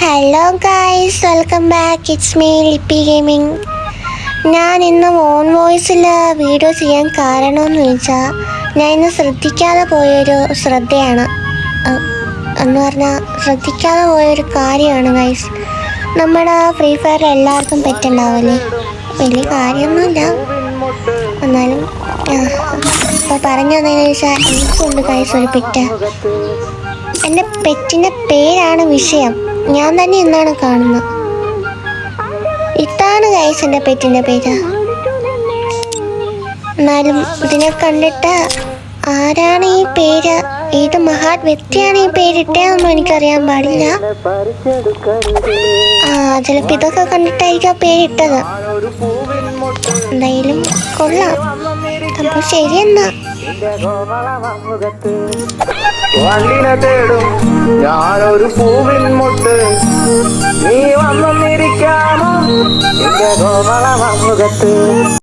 Hello guys, welcome back. It's me Lippi gaming. ഞാൻ ഇന്ന് on വോയിസിൽ video ചെയ്യാൻ കാരണമെന്ന് ചോദിച്ചാൽ ഞാൻ ഇന്ന് ശ്രദ്ധിക്കാതെ പോയൊരു ശ്രദ്ധയാണ് എന്ന് പറഞ്ഞാൽ ശ്രദ്ധിക്കാതെ പോയൊരു കാര്യമാണ് ഗൈസ്. നമ്മുടെ ഫ്രീ ഫയറിൽ എല്ലാവർക്കും പെറ്റുണ്ടാവില്ലേ? വലിയ കാര്യമൊന്നുമില്ല, എന്നാലും ഇപ്പോൾ പറഞ്ഞു തന്നതെന്ന് ചോദിച്ചാൽ എനിക്കുണ്ട് ഗൈസ് ഒരു പെറ്റ്. എൻ്റെ പെറ്റിൻ്റെ പേരാണ് വിഷയം. ഞാൻ തന്നെ ഇന്നാണ് കാണുന്നത്. ഇതാണ് ഗൈസ് എൻ്റെ പെറ്റിൻ്റെ പേര്. എന്നാലും ഇതിനെ കണ്ടിട്ട് ആരാണ് ഈ പേര്, ഏത് മഹാൻ വ്യക്തിയാണ് ഈ പേരിട്ടതെന്നൊന്നും എനിക്കറിയാൻ പാടില്ല. ചിലപ്പോൾ ഇതൊക്കെ കണ്ടിട്ടായിരിക്കും ആ പേരിട്ടത്. എന്തായാലും കൊള്ളാം. അപ്പോൾ ശരിയെന്നാ. വള്ളിനെ തേടും ഞാനൊരു പൂവിൻ മുട്ട്, നീ വന്നിരിക്കാമോ എന്റെ കോമള മുഖത്ത്.